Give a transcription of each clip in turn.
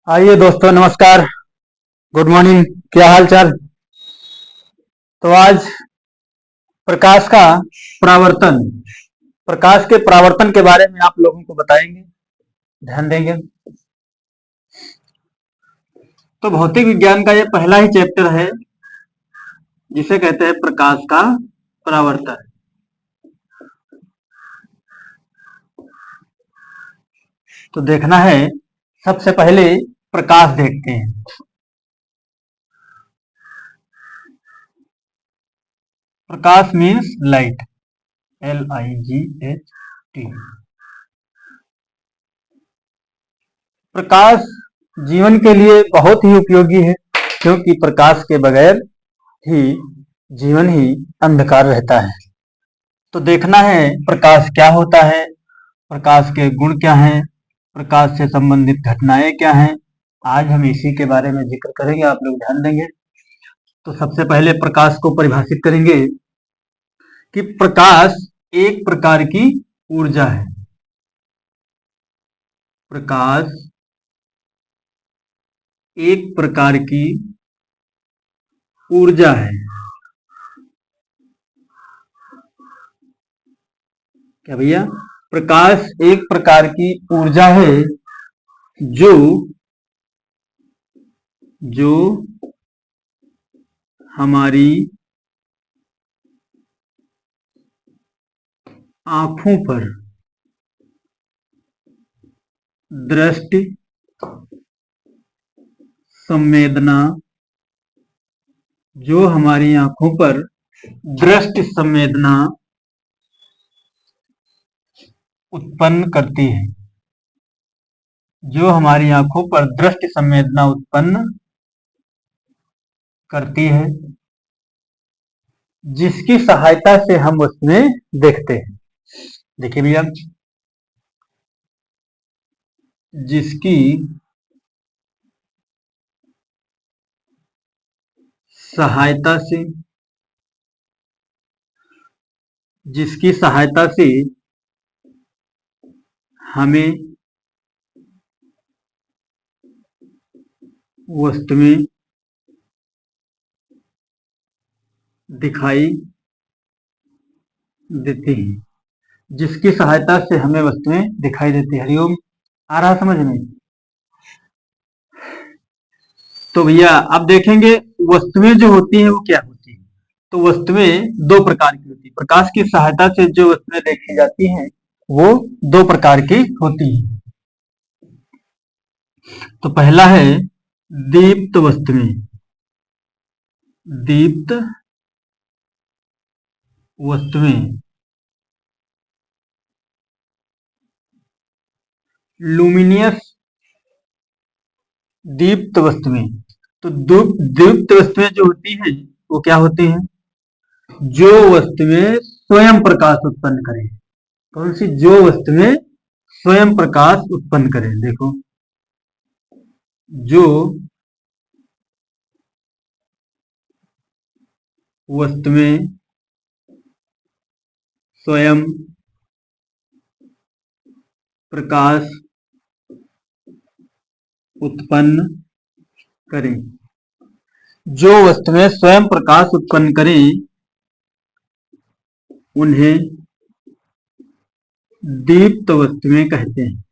आइए दोस्तों, नमस्कार। Good morning. क्या हाल चाल। तो आज प्रकाश का परावर्तन, प्रकाश के परावर्तन के बारे में आप लोगों को बताएंगे, ध्यान देंगे। तो भौतिक विज्ञान का ये पहला ही चैप्टर है जिसे कहते हैं प्रकाश का परावर्तन। तो देखना है, सबसे पहले प्रकाश देखते हैं। प्रकाश मीन्स लाइट, LIGHT। प्रकाश जीवन के लिए बहुत ही उपयोगी है, क्योंकि प्रकाश के बगैर ही जीवन ही अंधकार रहता है। तो देखना है प्रकाश क्या होता है, प्रकाश के गुण क्या हैं, प्रकाश से संबंधित घटनाएं क्या हैं। आज हम इसी के बारे में जिक्र करेंगे, आप लोग ध्यान देंगे। तो सबसे पहले प्रकाश को परिभाषित करेंगे कि प्रकाश एक प्रकार की ऊर्जा है। प्रकाश एक प्रकार की ऊर्जा है। क्या भैया? प्रकाश एक प्रकार की ऊर्जा है जो जो हमारी आंखों पर दृष्टि संवेदना, जो हमारी आंखों पर दृष्टि संवेदना उत्पन्न करती है, जो हमारी आंखों पर दृष्टि संवेदना उत्पन्न करती है, जिसकी सहायता से हम उसमें देखते हैं। देखिए भैया, जिसकी सहायता से जिसकी सहायता से हमें वस्तुएं दिखाई देती हैं, जिसकी सहायता से हमें वस्तुएं दिखाई देती है। हरिओम, आ रहा समझ में? तो भैया अब देखेंगे वस्तुएं जो होती हैं वो क्या होती हैं। तो वस्तुएं दो प्रकार की होती हैं। प्रकाश की सहायता से जो वस्तुएं देखी जाती हैं वो दो प्रकार की होती हैं। तो पहला है दीप्त वस्तुएं। दीप्त वस्तुएं, लुमिनियस दीप्त वस्तुएं। तो दीप्त वस्तुएं जो होती हैं वो क्या होती हैं? जो वस्तुएं स्वयं प्रकाश उत्पन्न करें। कौन सी? जो वस्तुएं स्वयं प्रकाश उत्पन्न करें। देखो, जो वस्तुएं स्वयं प्रकाश उत्पन्न करें। जो वस्तुएं स्वयं प्रकाश उत्पन्न करें उन्हें दीप्त वस्तुएं कहते हैं।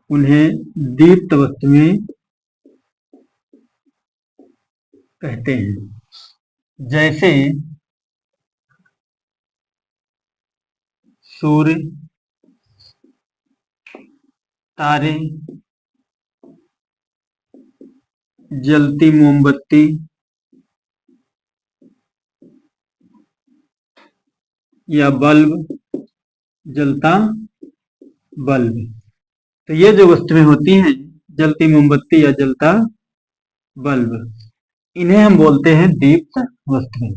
उन्हें दीप्त वस्तुएं कहते हैं। जैसे सूर्य, तारे, जलती मोमबत्ती या बल्ब, जलता बल्ब। तो ये जो वस्तुएं होती हैं, जलती मोमबत्ती या जलता बल्ब, इन्हें हम बोलते हैं दीप्त वस्तुएं।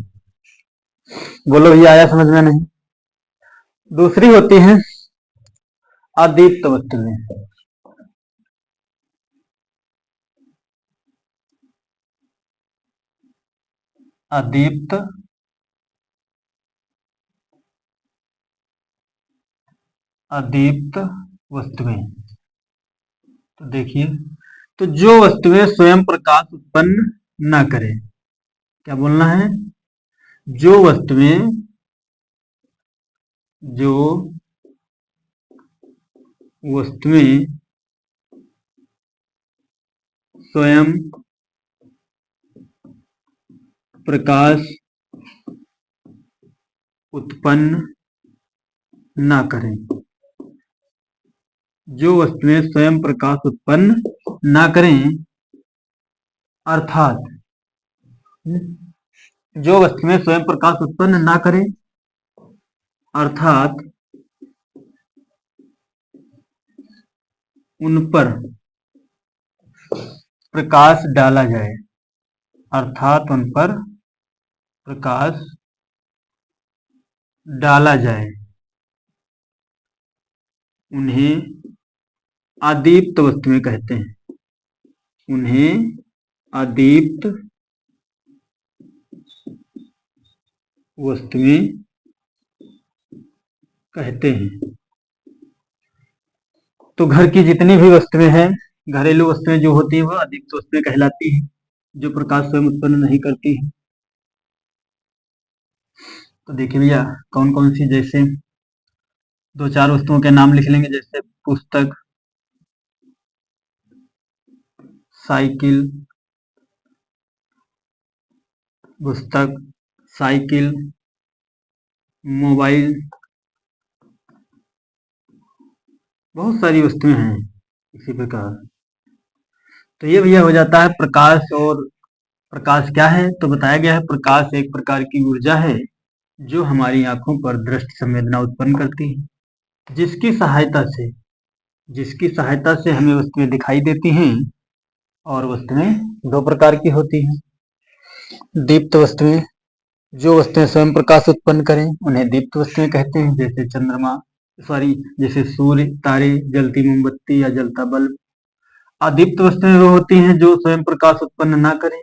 बोलो भैया, आया समझ में? नहीं? दूसरी होती है अदीप्त वस्तुएं। अदीप्त अदीप्त वस्तुएं। तो देखिए, तो जो वस्तुएं स्वयं प्रकाश उत्पन्न ना करें, क्या बोलना है? जो वस्तुएं जो वस्तुएं स्वयं प्रकाश उत्पन्न ना करें, जो वस्तुएं स्वयं प्रकाश उत्पन्न ना करें, अर्थात जो वस्तुएं स्वयं प्रकाश उत्पन्न ना करें, अर्थात उन पर प्रकाश डाला जाए, अर्थात उन पर प्रकाश डाला जाए, उन्हें अदीप्त वस्तुएं कहते हैं, उन्हें अदीप्त वस्तुएं कहते हैं। तो घर की जितनी भी वस्तुएं हैं, घरेलू वस्तुएं जो होती हैं, वह अदीप्त वस्तुएं कहलाती हैं, जो प्रकाश स्वयं उत्पन्न नहीं करती है। तो देखिए भैया, कौन कौन सी, जैसे दो चार वस्तुओं के नाम लिख लेंगे, जैसे पुस्तक, साइकिल, पुस्तक, साइकिल, मोबाइल, बहुत सारी वस्तुएं हैं इसी प्रकार। तो ये भैया हो जाता है प्रकाश। और प्रकाश क्या है? तो बताया गया है प्रकाश एक प्रकार की ऊर्जा है जो हमारी आंखों पर दृष्टि संवेदना उत्पन्न करती है, जिसकी सहायता से जिसकी सहायता से हमें वस्तुएं दिखाई देती हैं। और वस्तुएं दो प्रकार की होती हैं। दीप्त वस्तुएं, जो वस्तुएं स्वयं प्रकाश उत्पन्न करें, उन्हें दीप्त वस्तुएं कहते हैं, जैसे चंद्रमा, सॉरी, जैसे सूर्य, तारे, जलती मोमबत्ती या जलता बल्ब। अदीप्त वस्तुएं वो होती हैं जो स्वयं प्रकाश उत्पन्न ना करें,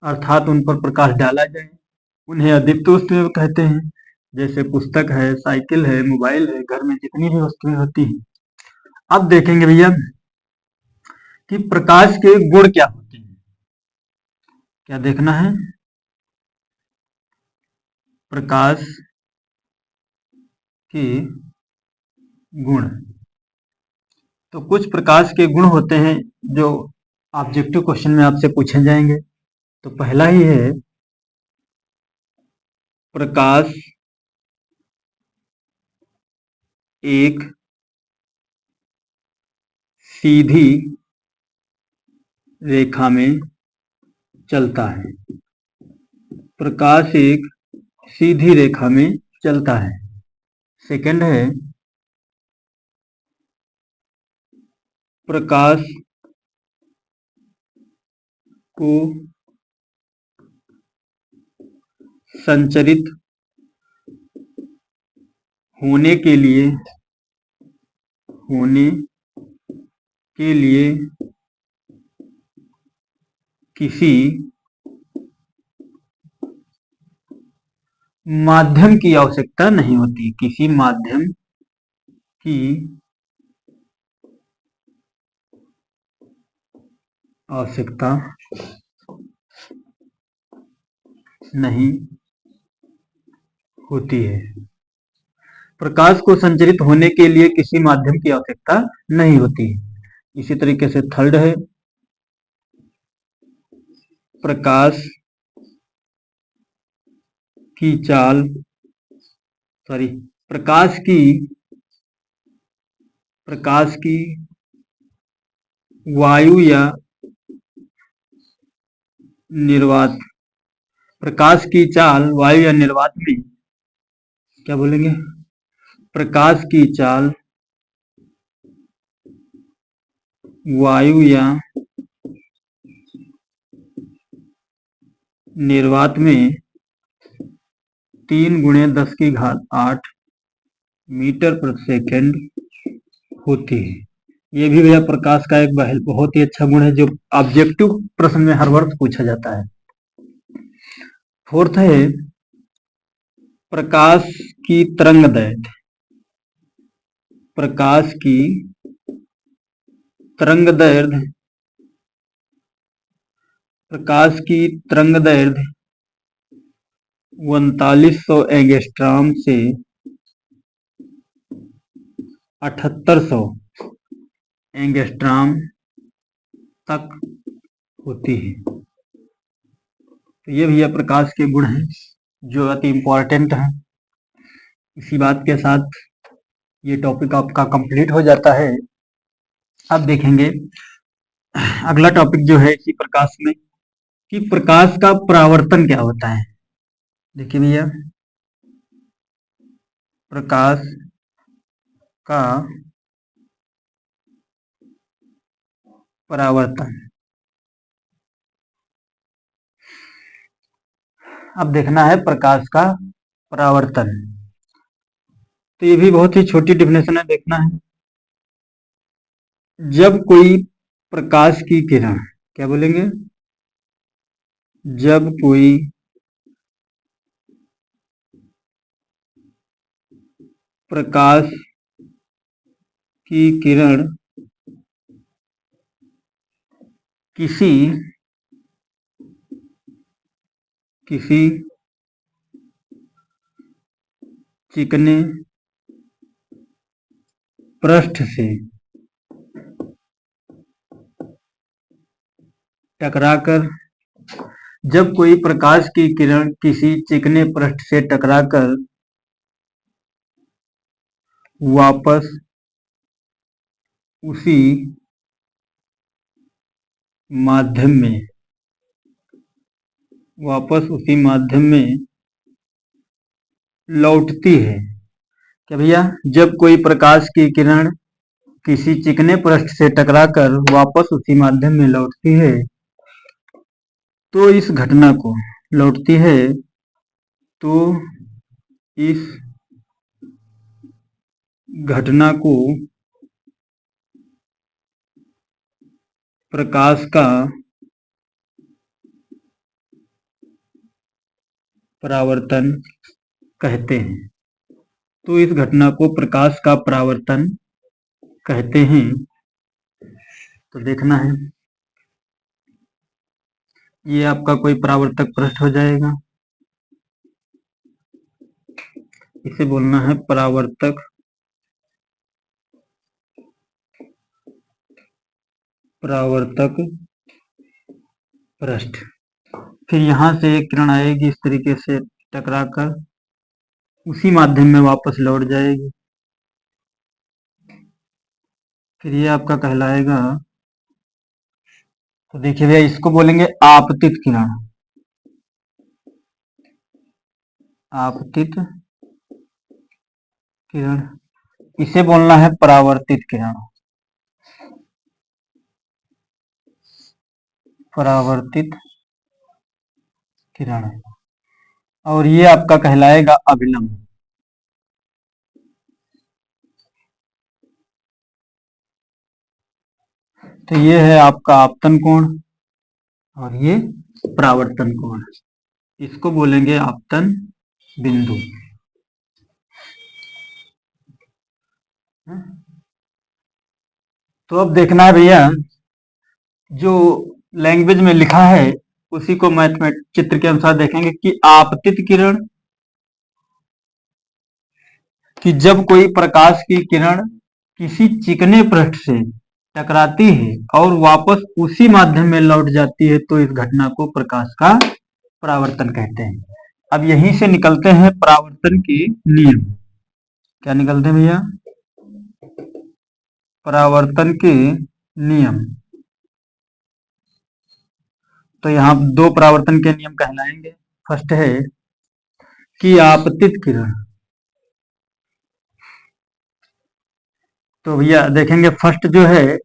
अर्थात उन पर प्रकाश डाला जाए, उन्हें अदीप्त वस्तुएं कहते हैं, जैसे पुस्तक है, साइकिल है, मोबाइल है, घर में जितनी भी वस्तुएं होती हैं। अब देखेंगे भैया कि प्रकाश के गुण क्या होते हैं। क्या देखना है? प्रकाश के गुण। तो कुछ प्रकाश के गुण होते हैं जो ऑब्जेक्टिव क्वेश्चन में आपसे पूछे जाएंगे। तो पहला ही है, प्रकाश एक सीधी रेखा में चलता है। प्रकाश एक सीधी रेखा में चलता है। सेकंड है, प्रकाश को संचरित होने के लिए होने के लिए किसी माध्यम की आवश्यकता नहीं होती, किसी माध्यम की आवश्यकता नहीं होती है। प्रकाश को संचरित होने के लिए किसी माध्यम की आवश्यकता नहीं होती है। इसी तरीके से थर्ड है, प्रकाश की चाल, सॉरी, प्रकाश की वायु या निर्वात, प्रकाश की चाल वायु या निर्वात में, क्या बोलेंगे? प्रकाश की चाल वायु या निर्वात में 3 × 10⁸ मीटर प्रति सेकंड होती है। ये भी भैया प्रकाश का एक बहुत ही अच्छा गुण है जो ऑब्जेक्टिव प्रश्न में हर वर्ष पूछा जाता है। फोर्थ है, प्रकाश की तरंग दैर्घ्य, प्रकाश की तरंग दैर्घ्य प्रकाश की तरंग दैर्ध्य 3900 एंगस्ट्रॉम से 7800 एंगस्ट्रॉम तक होती है। तो ये भैया प्रकाश के गुण हैं जो अति इम्पोर्टेंट हैं। इसी बात के साथ ये टॉपिक आपका कंप्लीट हो जाता है। अब देखेंगे अगला टॉपिक जो है इसी प्रकाश में कि प्रकाश का परावर्तन क्या होता है। देखिए भैया, प्रकाश का परावर्तन, अब देखना है प्रकाश का परावर्तन। तो ये भी बहुत ही छोटी डेफिनेशन है, देखना है। जब कोई प्रकाश की किरण, क्या बोलेंगे, जब कोई प्रकाश की किरण किसी किसी चिकने पृष्ठ से टकराकर, जब कोई प्रकाश की किरण किसी चिकने पृष्ठ से टकराकर वापस उसी माध्यम में लौटती है। क्या भैया, जब कोई प्रकाश की किरण किसी चिकने पृष्ठ से टकराकर वापस उसी माध्यम में लौटती है तो इस घटना को लौटती है तो इस घटना को प्रकाश का परावर्तन कहते हैं। तो इस घटना को प्रकाश का परावर्तन कहते हैं। तो देखना है, ये आपका कोई परावर्तक पृष्ठ हो जाएगा, इसे बोलना है परावर्तक पृष्ठ। फिर यहां से एक किरण आएगी इस तरीके से टकराकर उसी माध्यम में वापस लौट जाएगी। फिर ये आपका कहलाएगा, तो देखिए भैया इसको बोलेंगे आपतित किरण। आपतित किरण, इसे बोलना है परावर्तित किरण। परावर्तित किरण, और ये आपका कहलाएगा अभिलंब। तो ये है आपका आपतन कोण और ये परावर्तन कोण, इसको बोलेंगे आपतन बिंदु। तो अब देखना है भैया, जो लैंग्वेज में लिखा है उसी को मैथमेटिक चित्र के अनुसार देखेंगे कि आपतित किरण, कि जब कोई प्रकाश की किरण किसी चिकने पृष्ठ से टकराती है और वापस उसी माध्यम में लौट जाती है तो इस घटना को प्रकाश का परावर्तन कहते हैं। अब यहीं से निकलते हैं परावर्तन के नियम। क्या निकलते हैं भैया? परावर्तन के नियम। तो यहाँ दो परावर्तन के नियम कहलाएंगे। फर्स्ट है कि आपतित किरण, तो भैया देखेंगे फर्स्ट जो है,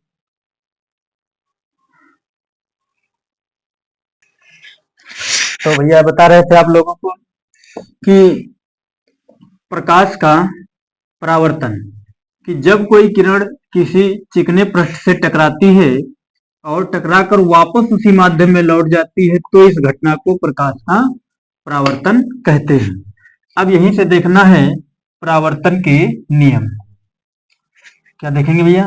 तो भैया बता रहे थे आप लोगों को कि प्रकाश का परावर्तन, कि जब कोई किरण किसी चिकने पृष्ठ से टकराती है और टकराकर वापस उसी माध्यम में लौट जाती है तो इस घटना को प्रकाश का परावर्तन कहते हैं। अब यहीं से देखना है परावर्तन के नियम। क्या देखेंगे भैया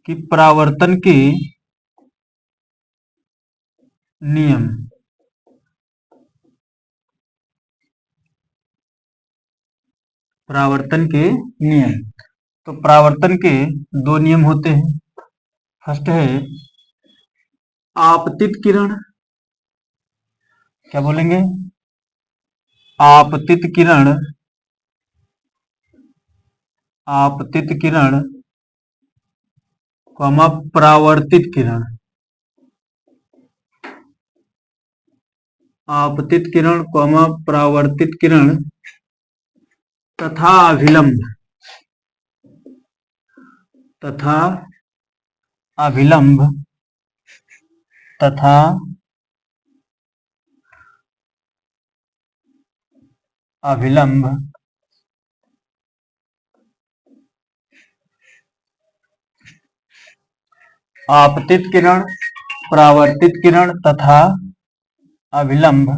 कि परावर्तन के नियम। परावर्तन के नियम। तो परावर्तन के दो नियम होते हैं। फर्स्ट है आपतित किरण। क्या बोलेंगे? आपतित किरण। आपतित किरण कॉमा परावर्तित किरण। आपतित किरण कॉमा परावर्तित किरण तथा अभिलंब। तथा अभिलंब। तथा अभिलंब आपतित किरण, परावर्तित किरण तथा अभिलंब।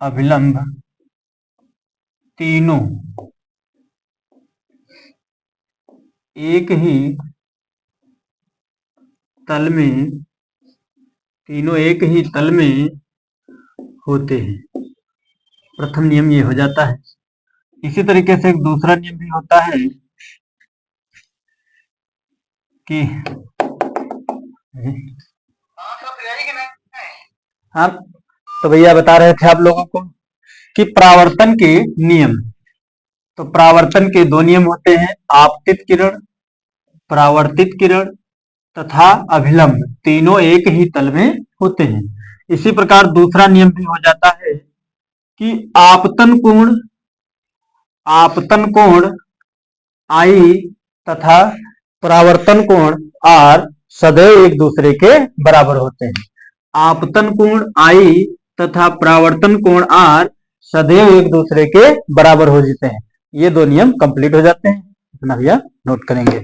अभिलंब तीनों एक ही तल में, तीनों एक ही तल में होते हैं। प्रथम नियम ये हो जाता है। इसी तरीके से एक दूसरा नियम भी होता है कि हाँ, तो भैया बता रहे थे आप लोगों को कि परावर्तन के नियम। तो परावर्तन के दो नियम होते हैं, आपतित किरण, परावर्तित किरण तथा अभिलंब। तीनों एक ही तल में होते हैं। इसी प्रकार दूसरा नियम भी हो जाता है कि आपतन कोण, आपतन कोण आई तथा परावर्तन कोण आर सदैव एक दूसरे के बराबर होते हैं। आपतन कोण आई तथा परावर्तन कोण आर सदैव एक दूसरे के बराबर हो जाते हैं। ये दो नियम कंप्लीट हो जाते हैं। इतना भैया नोट करेंगे।